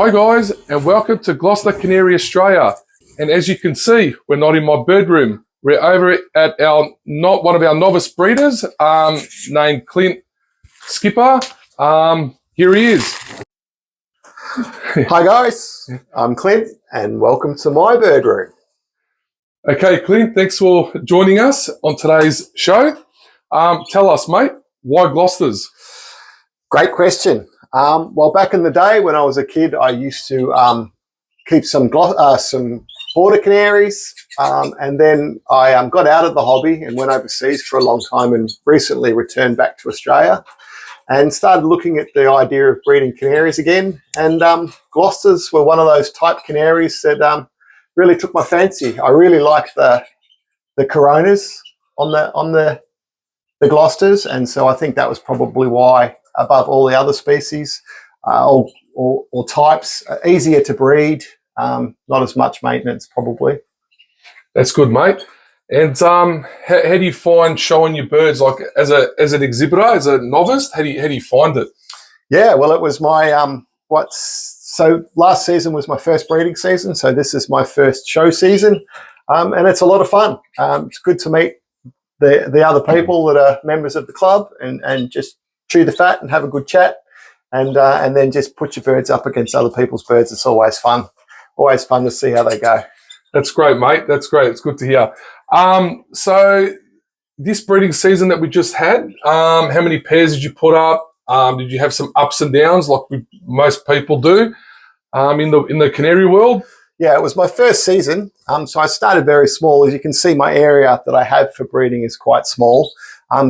Hi guys, and welcome to Gloster, Canary, Australia. And as you can see, we're not in my birdroom. We're over at one of our novice breeders, named Clint Skipper. Here he is. Hi guys, I'm Clint, and welcome to my birdroom. Okay, Clint, thanks for joining us on today's show. Tell us, mate, why Glosters? Great question. Well, back in the day when I was a kid, I used to keep some border canaries, and then I got out of the hobby and went overseas for a long time and recently returned back to Australia and started looking at the idea of breeding canaries again. And Glosters were one of those type canaries that really took my fancy. I really liked the coronas on the Glosters, and so I think that was probably why, above all the other species or types, easier to breed, not as much maintenance probably. That's good, mate. And how do you find showing your birds, like as an exhibitor, as a novice? How do you find it? Yeah, well, it was my so last season was my first breeding season, so this is my first show season, and it's a lot of fun. It's good to meet the other people that are members of the club and just chew the fat and have a good chat, and then just put your birds up against other people's birds. It's always fun. Always fun to see how they go. That's great, mate. That's great. It's good to hear. So this breeding season that we just had, how many pairs did you put up? Did you have some ups and downs like most people do in the canary world? Yeah, it was my first season. So I started very small. As you can see, my area that I have for breeding is quite small.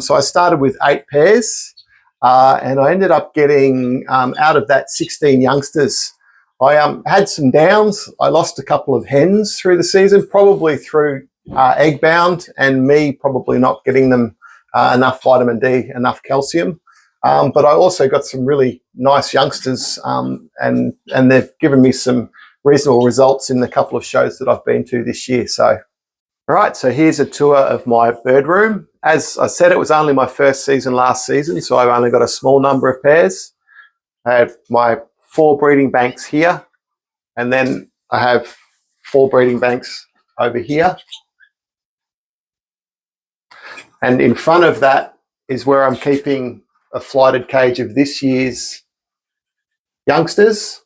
So I started with 8 pairs, and I ended up getting, out of that, 16 youngsters. I had some downs. I lost a couple of hens through the season, probably through egg bound and me probably not getting them enough vitamin D, enough calcium. But I also got some really nice youngsters, and they've given me some reasonable results in the couple of shows that I've been to this year. So, all right, so here's a tour of my bird room. As I said, it was only my first season last season, so I've only got a small number of pairs. I have my 4 breeding banks here, and then I have 4 breeding banks over here. And in front of that is where I'm keeping a flighted cage of this year's youngsters.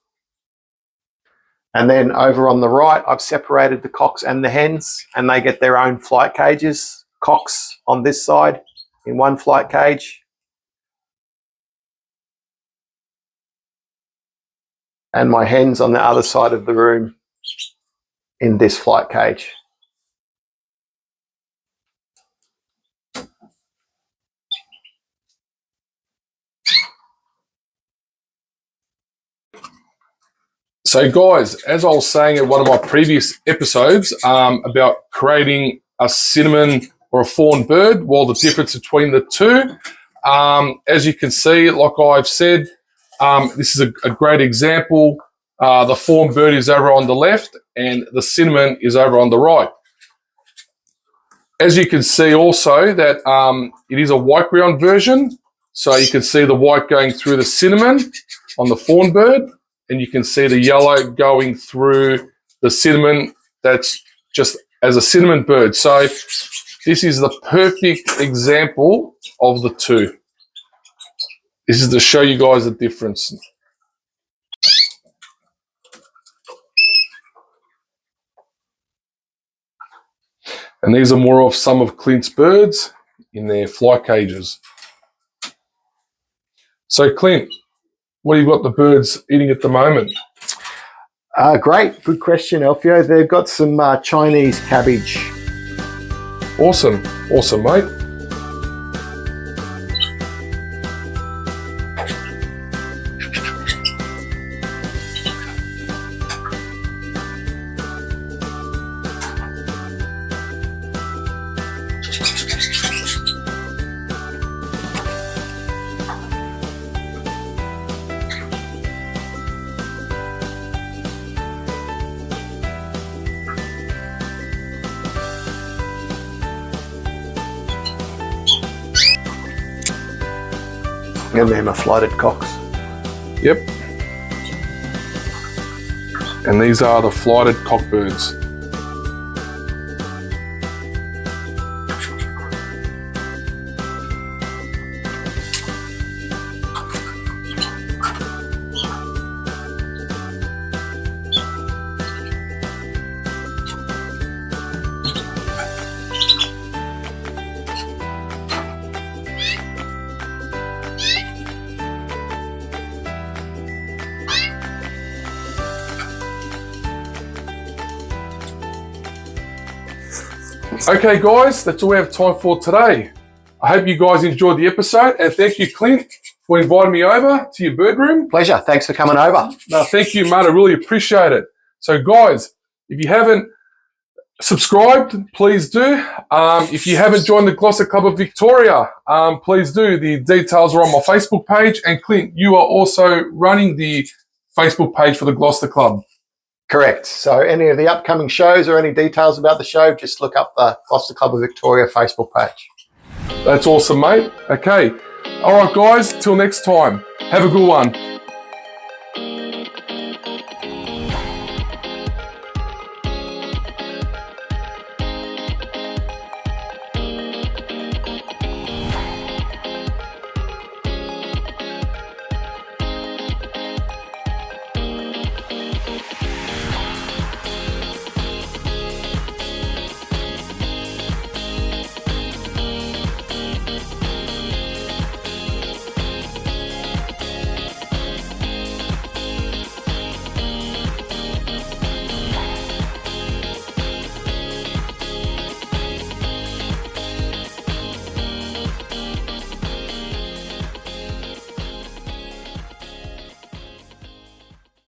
And then over on the right, I've separated the cocks and the hens, and they get their own flight cages. Cocks on this side in one flight cage, and my hens on the other side of the room in this flight cage. So guys, as I was saying in one of my previous episodes about creating a cinnamon or a fawn bird, well, the difference between the two, as you can see, like I've said, this is a great example. The fawn bird is over on the left and the cinnamon is over on the right. As you can see also that it is a white ground version. So you can see the white going through the cinnamon on the fawn bird, and you can see the yellow going through the cinnamon that's just as a cinnamon bird. So this is the perfect example of the two. This is to show you guys the difference. And these are more of some of Clint's birds in their flight cages. So Clint, what have you got the birds eating at the moment? Great, good question, Alfio. They've got some Chinese cabbage. Awesome, awesome, mate. And then my flighted cocks. Yep. And these are the flighted cockbirds. Okay guys, that's all we have time for today. I hope you guys enjoyed the episode, and thank you, Clint, for inviting me over to your bird room. Pleasure. Thanks for coming over. No, thank you, mate. I really appreciate it. So guys, if you haven't subscribed, please do. If you haven't joined the Gloster Club of Victoria, please do. The details are on my Facebook page. And Clint, you are also running the Facebook page for the Gloster Club. Correct. So any of the upcoming shows or any details about the show, just look up the Gloster Club of Victoria Facebook page. That's awesome, mate. Okay. All right, guys. Till next time. Have a good one.